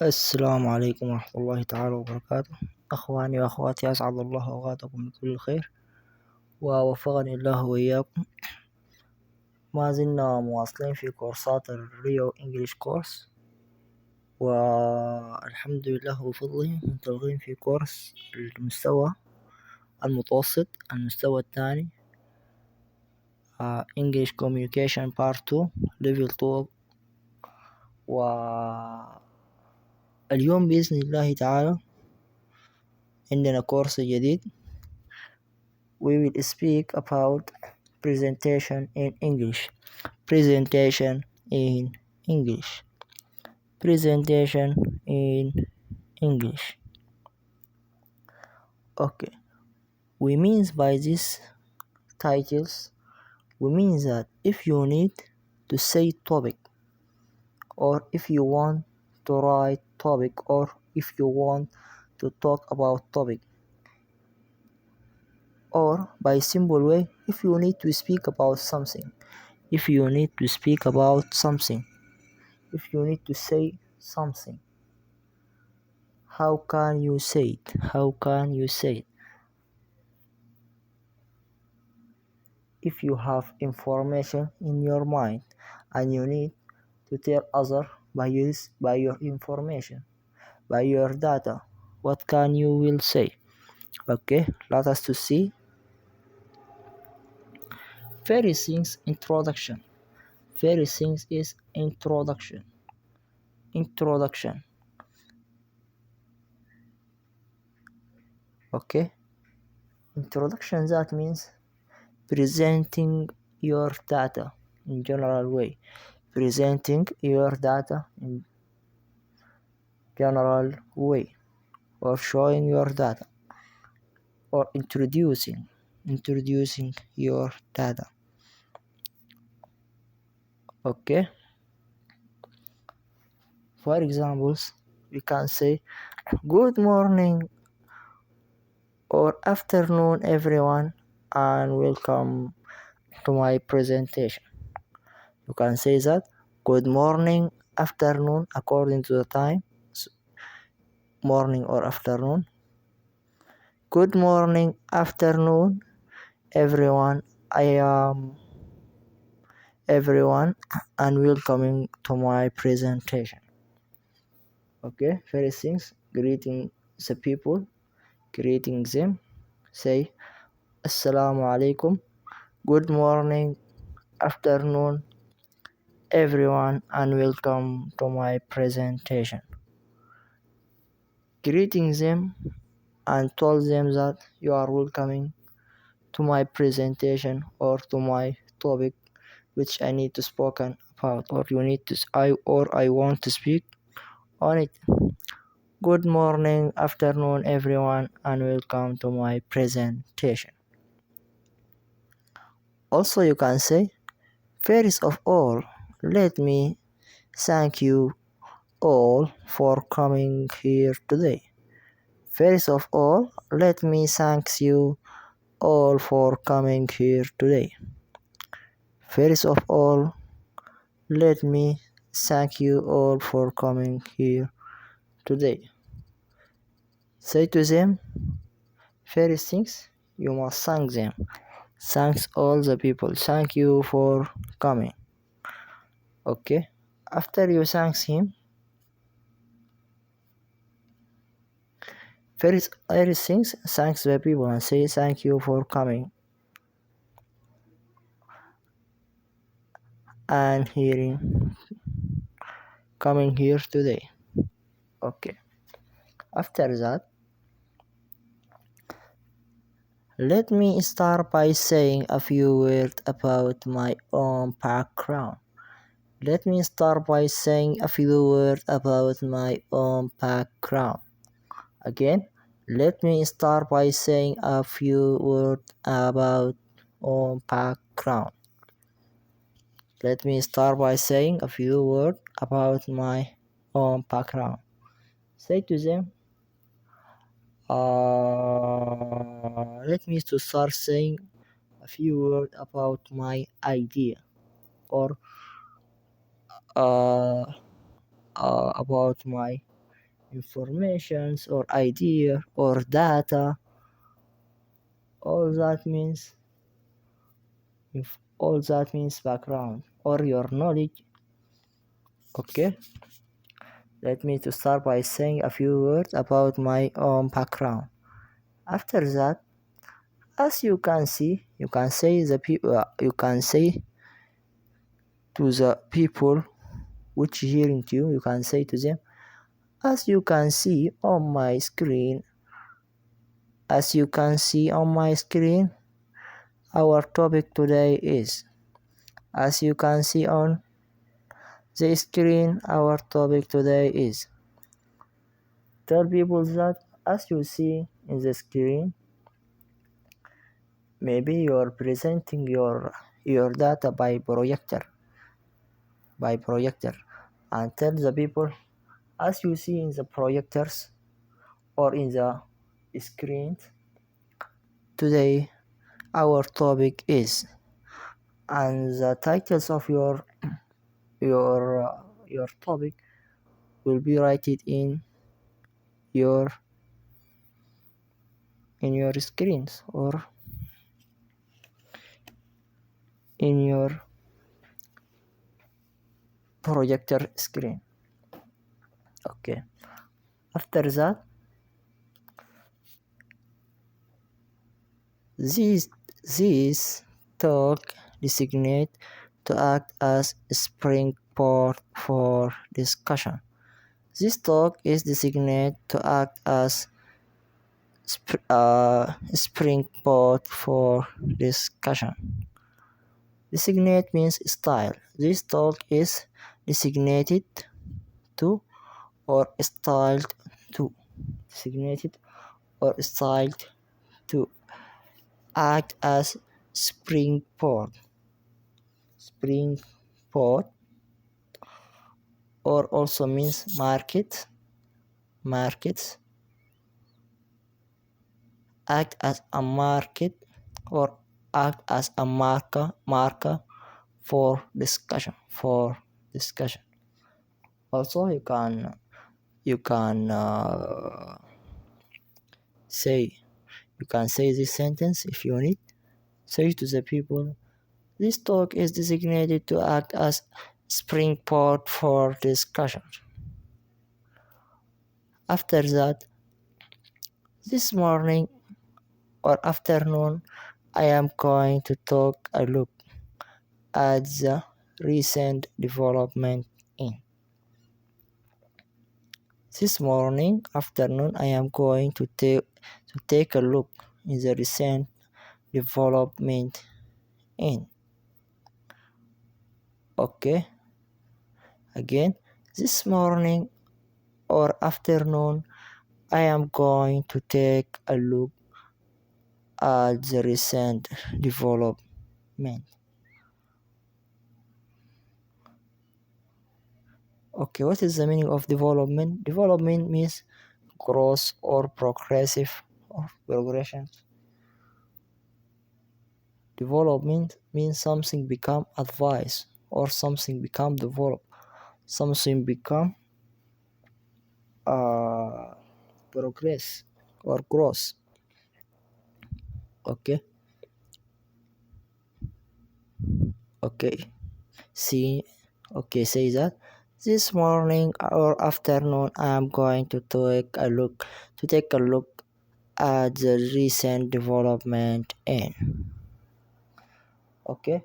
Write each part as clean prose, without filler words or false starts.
السلام عليكم ورحمة الله تعالى وبركاته. أخواني وأخواتي، أسعد الله أوقاتكم بكل خير ووفقني الله وإياكم. ما زلنا مواصلين في كورسات الريو إنجليش كورس، والحمد لله وفضله منتظرين في كورس المستوى المتوسط، المستوى الثاني، English Communication Part 2 Level 2. واليوم بإذن الله تعالى عندنا كورس جديد. We will speak about presentation in English. Presentation in English. Presentation in English. Okay. We mean by these titles, we mean that if you need to say topic, or if you want to write topic, or if you want to talk about topic, or by simple way, if you need to speak about something, if you need to speak about something, if you need to say something, how can you say it? How can you say it? If you have information in your mind and you need to tell others by your information, by your data, what can you will say? Okay, let us to see. First things introduction. First things is introduction. Introduction. Okay. Introduction, that means presenting your data in general way. Presenting your data in general way, or showing your data, or introducing your data. Okay. For examples, we can say good morning or afternoon everyone, and welcome to my presentation. You can say that good morning, afternoon, according to the time, morning or afternoon. Good morning, afternoon, everyone. I am everyone, and welcoming to my presentation. Okay, first things, greeting the people, greeting them. Say Assalamu alaikum, good morning, afternoon, everyone, and welcome to my presentation. Greeting them and told them that you are welcoming to my presentation or to my topic which I need to spoken about, or you need to I want to speak on it. Good morning, afternoon, everyone, and welcome to my presentation. Also, you can say, first of all, let me thank you all for coming here today. First of all, let me thank you all for coming here today. First of all, let me thank you all for coming here today. Say to them, first things, you must thank them. Thanks all the people. Thank you for coming. Okay. After you thank him, first things, thanks the people and say thank you for coming and coming here today. Okay. After that, let me start by saying a few words about my own background. Let me start by saying a few words about my own background. Again, let me start by saying a few words about own background. Let me start by saying a few words about my own background. Say to them, let me to start saying a few words about my idea, or about my informations or idea or data. All that means background or your knowledge. Okay, let me to start by saying a few words about my own background. After that, as you can say to the people which hearing you, you can say to them, as you can see on my screen, our topic today is, as you can see on the screen, our topic today is. Tell people that as you see in the screen, maybe you're presenting your data by projector, and tell the people, as you see in the projectors or in the screen, today our topic is, and the titles of your topic will be written in your screens or in your projector screen. Okay, after that, this talk designate to act as a springboard for discussion. This talk is designated to act as springboard for discussion. Designate means style. This talk is designated to or styled to. Designated or styled to act as springboard. Or also means markets act as a market or act as a marker for discussion. Also you can say this sentence if you need. Say to the people, this talk is designated to act as springboard for discussion. After that, this morning or afternoon, I am going to take a look at the recent development in. This morning, afternoon, I am going to take a look in the recent development in. Okay. Again, this morning or afternoon, I am going to take a look at the recent development. Okay, what is the meaning of development? Development means growth or progressive or progression. Development means something become advanced or something become developed. Something become progress or growth. Okay. Say that this morning or afternoon I am going to take a look at the recent development in. Okay.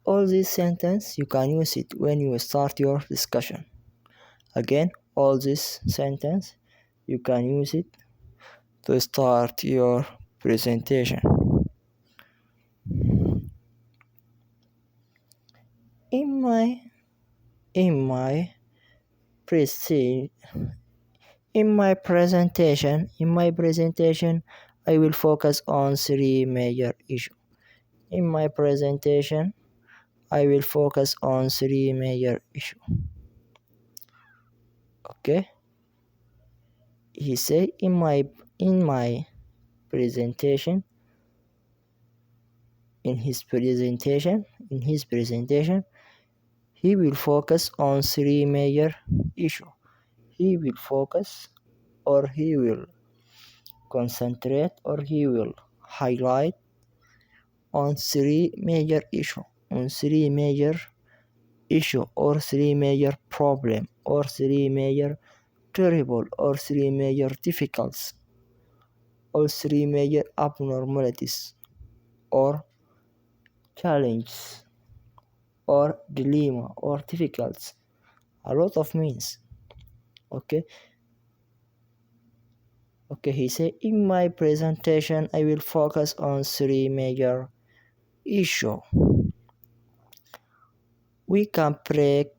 All this sentence you can use it when you start your discussion. Again, all this sentence you can use it to start your presentation. In my presentation, I will focus on three major issues. In my presentation, I will focus on three major issues. Okay. He said in my presentation, in his presentation, he will focus on three major issues. he will focus, or he will concentrate, or he will highlight on three major issues, or three major problem, or three major terrible, or three major difficulties, or three major abnormalities, or challenges, or dilemma, or difficulties. A lot of means. Okay, he said, in my presentation I will focus on three major issues. We can break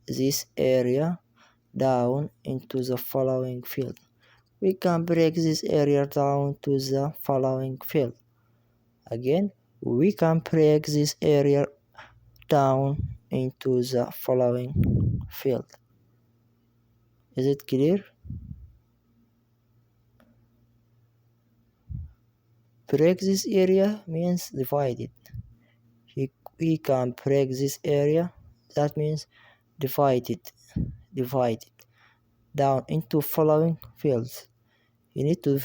this area down into the following field. We can break this area down to the following field. Again, we can break this area down into the following field. Is it clear? Break this area means divide it. We can break this area, that means divide it down into following fields. You need to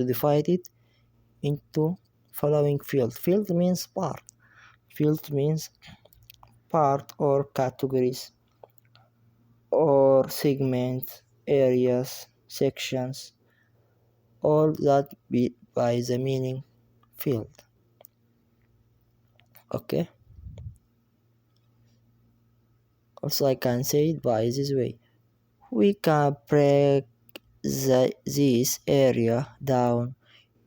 divide it into following field. Field means part. Field means part or categories or segments, areas, sections, all that by the meaning field. Okay. Also, I can say it by this way. We can break this area down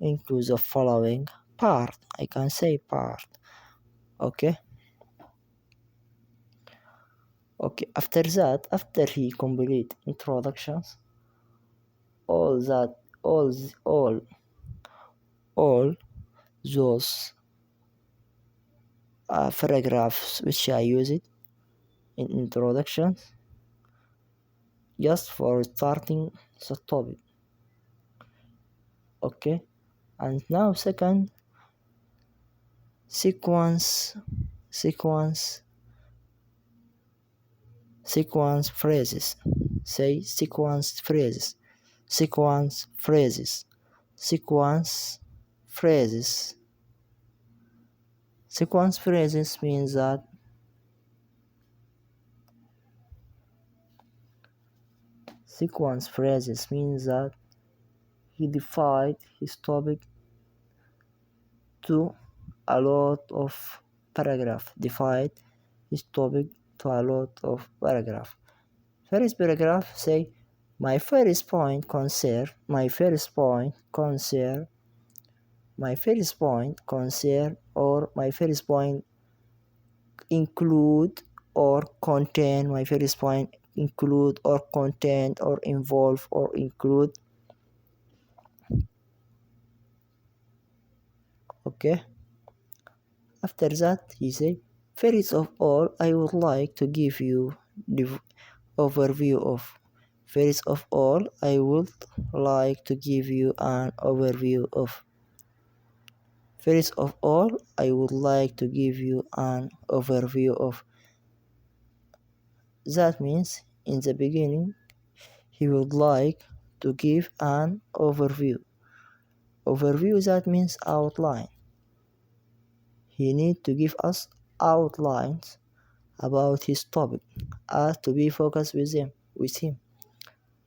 into the following part. I can say part. Okay. After that, after he complete introductions, all those paragraphs which I use it in introductions just for starting the topic. Okay, and now second, sequence phrases. Say sequence phrases. Sequence phrases means that he divided his topic to a lot of paragraph. First paragraph say, my first point concern, or my first point include or contain, my first point include or contain or involve or include. Okay, after that he say, first of all I would like to give you the overview of. First of all I would like to give you an overview of. First of all I would like to give you an overview of. That means in the beginning he would like to give an overview. Overview, that means outline. He need to give us outlines about his topic as to be focused with him.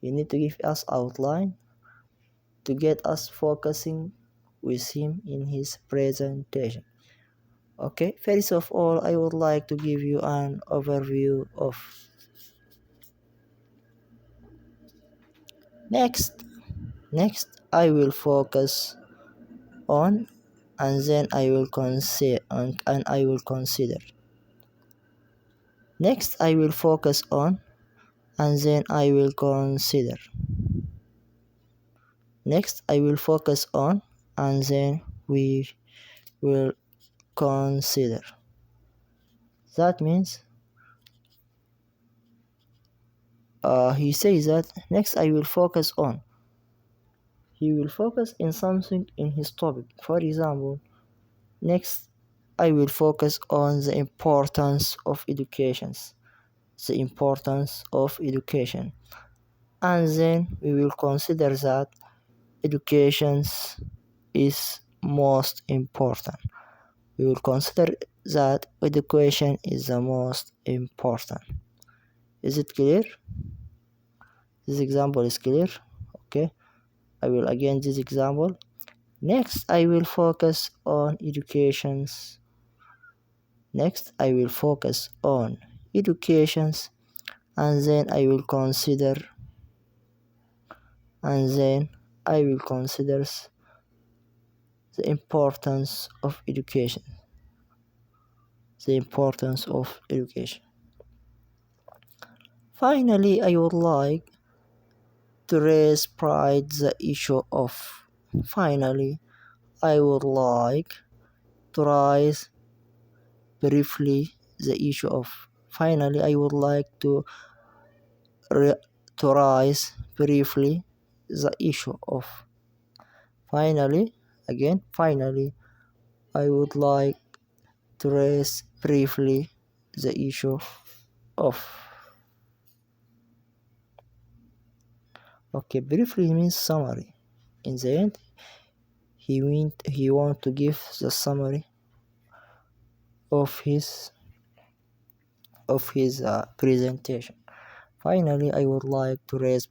He need to give us outline to get us focusing with him in his presentation. Okay, first of all I would like to give you an overview of. Next I will focus on, and then I will consider. Next I will focus on, and then I will consider. Next I will focus on, and then we will consider. That means he says that next I will focus on. He will focus in something in his topic. For example, next I will focus on the importance of education. the importance of education, and then we will consider that education is most important. We will consider that education is the most important. Is it clear? This example is clear? Okay, I will again this example. Next, I will focus on educations. Next, I will focus on educations, and then I will consider the importance of education. The importance of education. Finally, I would like to raise pride the issue of. Finally, I would like to raise briefly the issue of. Finally, I would like to raise briefly the issue of. Finally, I would like to raise briefly the issue of. Okay, briefly means summary. In the end, he want to give the summary of his presentation. Finally, I would like to raise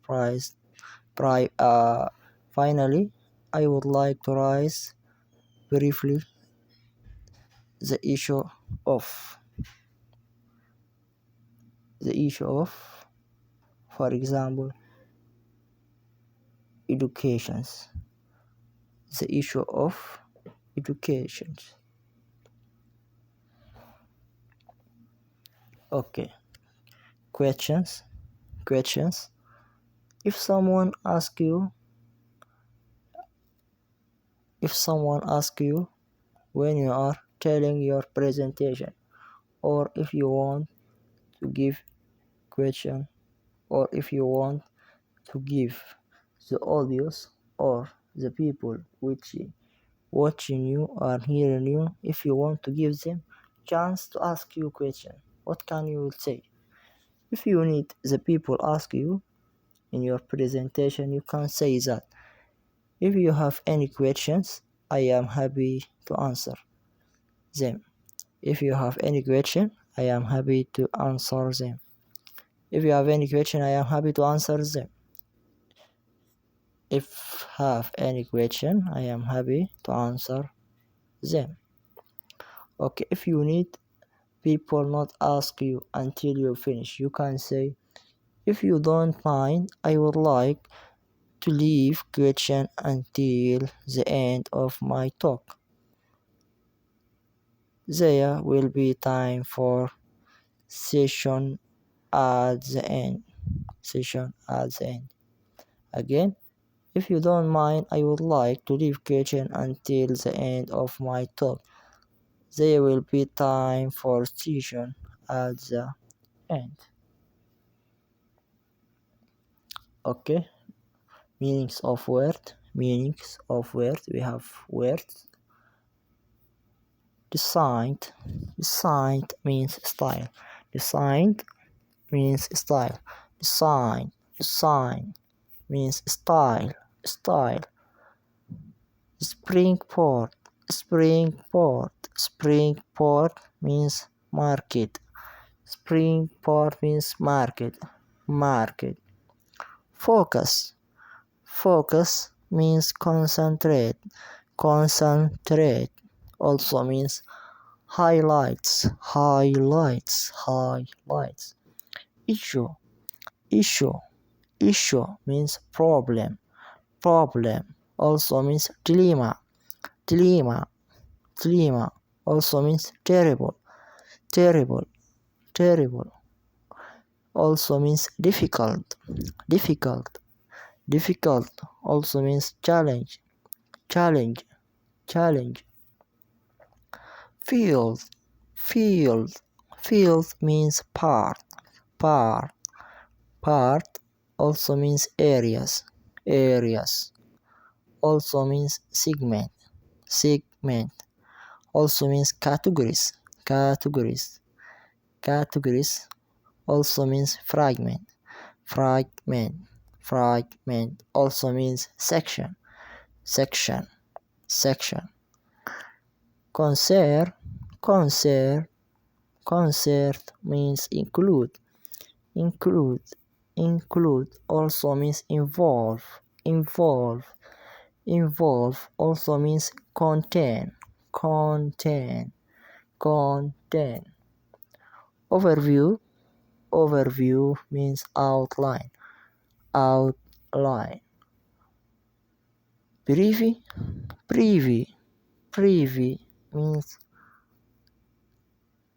finally, I would like to raise briefly the issue of. For example, educations. The issue of education. Okay. Questions. If someone asks you when you are telling your presentation, or if you want to give question, or if you want to give the audience or the people which watching you or hearing you, if you want to give them chance to ask you question, what can you say? If you need the people ask you in your presentation, you can say that if you have any questions, I am happy to answer them. If you have any question, I am happy to answer them. If you have any question, I am happy to answer them. If have any question, I am happy to answer them. Okay, if you need people not ask you until you finish, you can say, if you don't mind, I would like to leave question until the end of my talk. There will be time for session at the end. Again, if you don't mind, I would like to leave question until the end of my talk. There will be time for session at the end. Okay. Meanings of word. We have words. Designed means style. Designed means style. Design means style. Springport means market. Focus means concentrate. Also means highlights. Issue means problem. Also means dilemma. Also means terrible. Also means difficult. Also means challenge. Field means part. Also means areas. Also means segment. Also means categories. also means fragment. Fragment. Fragment also means section. Section. Section. Concert. Concert. Concert means include. Include. Include also means involve. Involve. Involve also means contain. Contain. Contain. Overview. Overview means outline. Outline. Preview. Preview. Preview means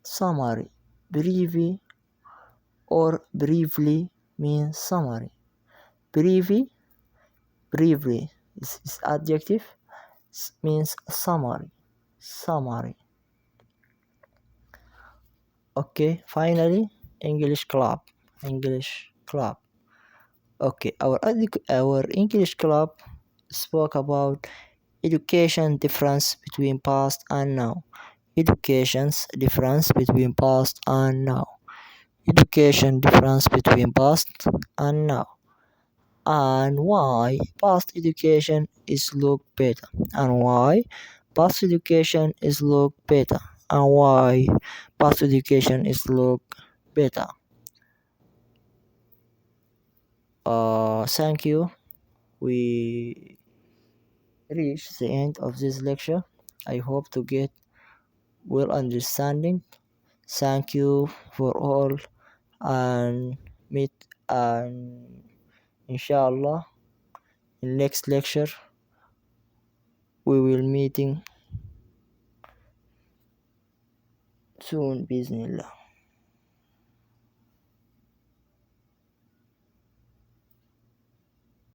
summary. Preview or briefly means summary. Briefly, briefly is adjective, means summary. Summary. Okay, finally, English club. English club. Okay, our English club spoke about education difference between past and now. Education's difference between past and now. Education difference between past and now. And why past education is look better. And why past education is look better. And why past education is look better. Thank you. We reached the end of this lecture. I hope to get well understanding. Thank you for all and meet and inshallah in next lecture we will meeting soon بإذن الله.